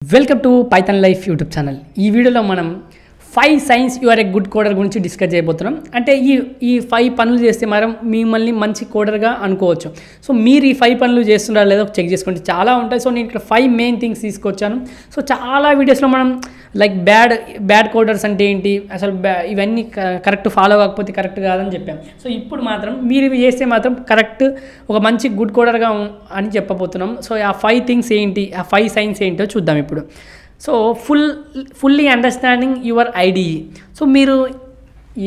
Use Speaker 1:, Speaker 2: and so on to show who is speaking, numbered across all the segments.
Speaker 1: Welcome to Python life YouTube channel. ఈ వీడియోలో మనం 5 signs you are a good coder గురించి డిస్కస్ చేయబోతున్నాం. అంటే ఈ 5 పనులు చేస్తే మనం మిమ్మల్ని మంచి కోడర్గా అనుకోవచ్చు. సో మీరు ఈ 5 పనులు చేస్తున్నారా లేదో చెక్ చేసుకోండి, చాలా ఉంటాయి. సో నేను ఇక్కడ 5 మెయిన్ థింగ్స్ తీసుకొచ్చాను. సో చాలా వీడియోస్లో మనం లైక్ బ్యాడ్ కోడర్స్ అంటే ఏంటి, అసలు ఇవన్నీ కరెక్ట్ ఫాలో కాకపోతే కరెక్ట్ కాదని చెప్పాం. సో ఇప్పుడు మాత్రం మీరు ఇవి చేస్తే మాత్రం కరెక్ట్ ఒక మంచి గుడ్ కోడర్గా అని చెప్పబోతున్నాం. సో ఆ 5 థింగ్స్ ఏంటి, ఆ 5 సైన్స్ ఏంటో చూద్దాం ఇప్పుడు. So fully understanding your IDE. So మీరు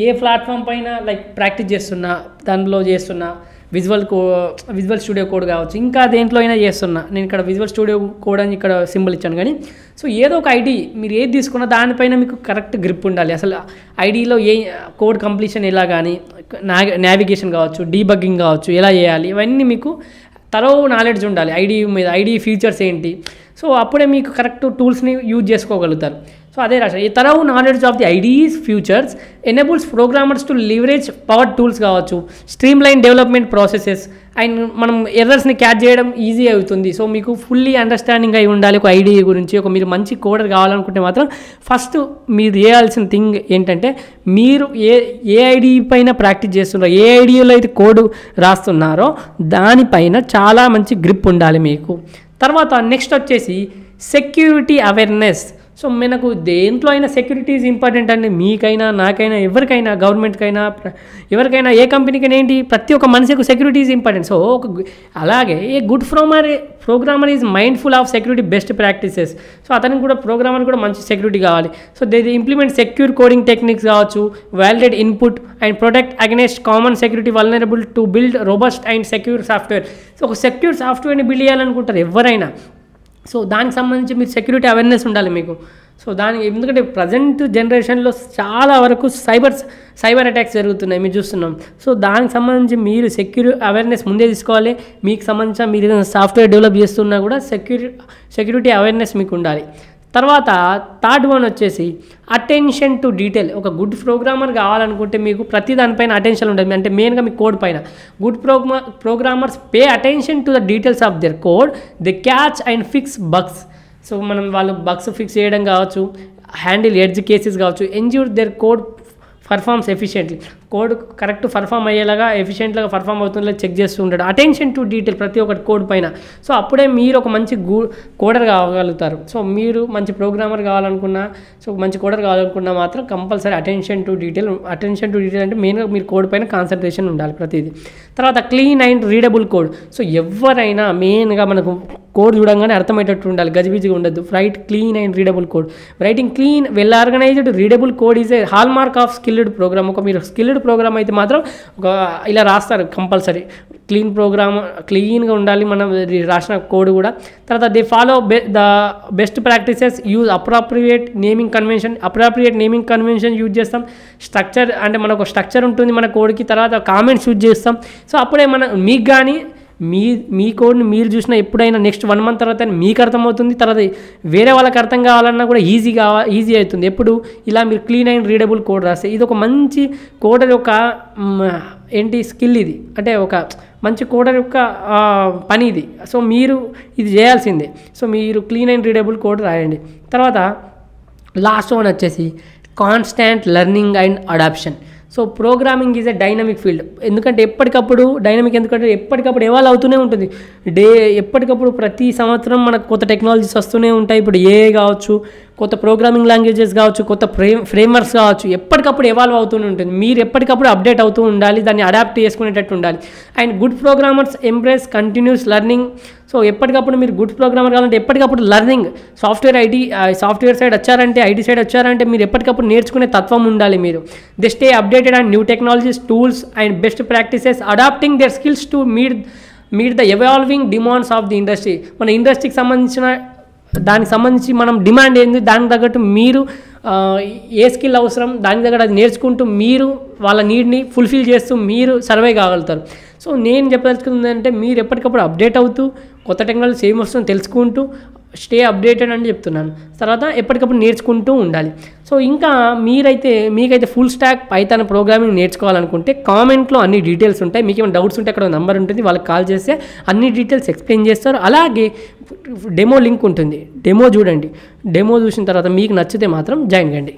Speaker 1: ఏ ప్లాట్ఫామ్ పైన లైక్ ప్రాక్టీస్ చేస్తున్నా, దానిలో చేస్తున్నా విజువల్ స్టూడియో కోడ్ కావచ్చు, ఇంకా దేంట్లో అయినా చేస్తున్నా. నేను ఇక్కడ విజువల్ స్టూడియో కోడ్ అని ఇక్కడ సింబల్ ఇచ్చాను. కానీ సో ఏదో ఒక ఐడి మీరు ఏది తీసుకున్నా దానిపైన మీకు కరెక్ట్ గ్రిప్ ఉండాలి. అసలు ఐడిలో ఏ కోడ్ కంప్లీషన్ ఎలా, కానీ నావిగేషన్ కావచ్చు, డీబగ్గింగ్ కావచ్చు, ఎలా చేయాలి, ఇవన్నీ మీకు తరో నాలెడ్జ్ ఉండాలి ఐడి మీద. ఐడి ఫీచర్స్ ఏంటి, సో అప్పుడే మీకు కరెక్ట్ టూల్స్ని యూజ్ చేసుకోగలుగుతారు. సో అదే రాశారు, ఈ thorough knowledge of the IDEs features enables programmers to leverage power tools కావచ్చు, streamline development processes, and మనం ఎర్రర్స్ని క్యాచ్ చేయడం ఈజీ అవుతుంది. సో మీకు ఫుల్లీ అండర్స్టాండింగ్ అయి ఉండాలి ఒక ఐడిఈ గురించి. మీరు మంచి కోడర్ కావాలనుకుంటే మాత్రం ఫస్ట్ మీరు చేయాల్సిన థింగ్ ఏంటంటే, మీరు ఏ ఐడిఈ పైన ప్రాక్టీస్ చేస్తున్నారో, ఏ ఐడిఈలో అయితే కోడ్ రాస్తున్నారో దానిపైన చాలా మంచి గ్రిప్ ఉండాలి మీకు. తర్వాత నెక్స్ట్ వచ్చేసి సెక్యూరిటీ అవేర్నెస్. సో మనకు దేంట్లో అయినా సెక్యూరిటీ ఈజ్ ఇంపార్టెంట్ అండి. మీకైనా, నాకైనా, ఎవరికైనా, గవర్నమెంట్కైనా, ఎవరికైనా, ఏ కంపెనీకైనా ఏంటి, ప్రతి ఒక్క మనిషికి సెక్యూరిటీ ఈజ్ ఇంపార్టెంట్. సో అలాగే a good programmer is mindful of security best practices. So అతనికి కూడా, ప్రోగ్రామర్ కూడా మంచి సెక్యూరిటీ కావాలి. So they implement secure coding techniques కావచ్చు, validate input and protect against common security vulnerable to build robust and secure software. So ఒక secure సాఫ్ట్వేర్ని build చేయాలనుకుంటారు ఎవరైనా. సో దానికి సంబంధించి మీరు సెక్యూరిటీ అవేర్నెస్ ఉండాలి మీకు. సో దానికి, ఎందుకంటే ప్రజెంట్ జనరేషన్లో చాలా వరకు సైబర్ అటాక్స్ జరుగుతున్నాయి, మీరు చూస్తున్నాం. సో దానికి సంబంధించి మీరు అవేర్నెస్ ముందే తీసుకోవాలి. మీకు సంబంధించిన మీరు ఏదైనా సాఫ్ట్వేర్ డెవలప్ చేస్తున్నా కూడా సెక్యూరిటీ అవేర్నెస్ మీకు ఉండాలి. తర్వాత థర్డ్ వన్ వచ్చేసి అటెన్షన్ టు డీటెయిల్. ఒక గుడ్ ప్రోగ్రామర్ కావాలనుకుంటే మీకు ప్రతి దానిపైన అటెన్షన్ ఉంటుంది. అంటే మెయిన్గా మీ కోడ్ పైన. Good programmers pay attention to the details of their code, they catch and fix bugs. So వాళ్ళు బగ్స్ ఫిక్స్ చేయడం కావచ్చు, హ్యాండిల్ ఎడ్జ్ కేసెస్ కావచ్చు, ensure their code performs efficiently. Code correct perform అయ్యేలాగా, ఎఫిషియెంట్గా పర్ఫామ్ అవుతుందో check చేస్తూ ఉంటాడు. Attention to detail ప్రతి ఒక్కటి కోడ్ పైన. సో అప్పుడే మీరు ఒక మంచి కోడర్ కాగలుగుతారు. సో మీరు మంచి ప్రోగ్రామర్ కావాలనుకున్నా, సో మంచి కోడర్ కావాలనుకున్నా మాత్రం కంపల్సరీ అటెన్షన్ టు డీటెయిల్ అంటే మెయిన్గా మీరు కోడ్ పైన కాన్సన్ట్రేషన్ ఉండాలి ప్రతిదీ. తర్వాత clean and readable code. So ఎవరైనా మెయిన్గా మనకు కోడ్ చూడంగానే అర్థమయ్యేటట్టు ఉండాలి, గజిబిజిగా ఉండద్దు. Write clean and readable code. Writing clean, well organised, readable code is a hallmark of skilled program. మీరు స్కిల్డ్ ప్రోగ్రామ్ అయితే మాత్రం ఇలా రాస్తారు కంపల్సరీ. క్లీన్గా ఉండాలి మనం రాసిన కోడ్ కూడా. తర్వాత they follow the best practices, use appropriate naming convention use చేస్తాం. స్ట్రక్చర్ అంటే మనకు స్ట్రక్చర్ ఉంటుంది మన కోడ్కి. తర్వాత కామెంట్స్ యూజ్ చేస్తాం. సో అప్పుడే మీకు కానీ మీ కోడ్ని మీరు చూసినా ఎప్పుడైనా నెక్స్ట్ 1 month తర్వాత మీకు అర్థమవుతుంది. తర్వాత వేరే వాళ్ళకి అర్థం కావాలన్నా కూడా ఈజీ అవుతుంది. ఎప్పుడు ఇలా మీరు క్లీన్ అండ్ రీడబుల్ కోడ్ రాస్తే. ఇది ఒక మంచి కోడర్ యొక్క స్కిల్ ఇది. అంటే ఒక మంచి కోడర్ యొక్క పని ఇది. సో మీరు ఇది చేయాల్సిందే. సో మీరు క్లీన్ అండ్ రీడబుల్ కోడ్ రాయండి. తర్వాత లాస్ట్ వన్ వచ్చేసి constant learning and adoption. So programming is a dynamic field. ఎందుకంటే ఎప్పటికప్పుడు ఎవాల్వ్ అవుతూనే ఉంటుంది. ఎప్పటికప్పుడు ప్రతి సంవత్సరం మనకు కొత్త టెక్నాలజీస్ వస్తూనే ఉంటాయి. ఇప్పుడు ఏఐ కావచ్చు, కొత్త ప్రోగ్రామింగ్ లాంగ్వేజెస్ కావచ్చు, కొత్త ఫ్రేమ్వర్క్స్ కావచ్చు, ఎప్పటికప్పుడు ఎవాల్వ్ అవుతూనే ఉంటుంది. మీరు ఎప్పటికప్పుడు అప్డేట్ అవుతూ ఉండాలి, దాన్ని అడాప్ట్ చేసుకునేటట్టు ఉండాలి. And good programmers embrace continuous learning. So ఎప్పటికప్పుడు మీరు గుడ్ ప్రోగ్రామర్ కావాలంటే ఎప్పటికప్పుడు లెర్నింగ్. సాఫ్ట్వేర్ సైడ్ వచ్చారంటే, ఐటీ సైడ్ వచ్చారంటే మీరు ఎప్పటికప్పుడు నేర్చుకునే తత్వం ఉండాలి మీరు. They stay updated and new technologies, tools and best practices, adapting their skills to meet the evolving demands of the industry. మన ఇండస్ట్రీకి దానికి సంబంధించి మనం డిమాండ్ ఏంది, దానికి తగ్గట్టు మీరు ఏ స్కిల్ అవసరం దానికి తగ్గట్టు అది నేర్చుకుంటూ మీరు వాళ్ళ నీడ్ని ఫుల్ఫిల్ చేస్తూ మీరు సర్వే కాగలుగుతారు. సో నేను చెప్పదలుచుకుంది అంటే, మీరు ఎప్పటికప్పుడు అప్డేట్ అవుతూ కొత్త టెక్నాలజీస్ ఏమొస్తుందో తెలుసుకుంటూ స్టే అప్డేటెడ్ అని చెప్తున్నాను. తర్వాత ఎప్పటికప్పుడు నేర్చుకుంటూ ఉండాలి. సో ఇంకా మీకైతే ఫుల్ స్టాక్ పైథాన్ ప్రోగ్రామింగ్ నేర్చుకోవాలనుకుంటే కామెంట్లో అన్ని డీటెయిల్స్ ఉంటాయి. మీకు ఏమైనా డౌట్స్ ఉంటే అక్కడ నెంబర్ ఉంటుంది, వాళ్ళకి కాల్ చేస్తే అన్ని డీటెయిల్స్ ఎక్స్ప్లెయిన్ చేస్తారు. అలాగే డెమో లింక్ ఉంటుంది, డెమో చూడండి. డెమో చూసిన తర్వాత మీకు నచ్చితే మాత్రం జాయిన్ కండి.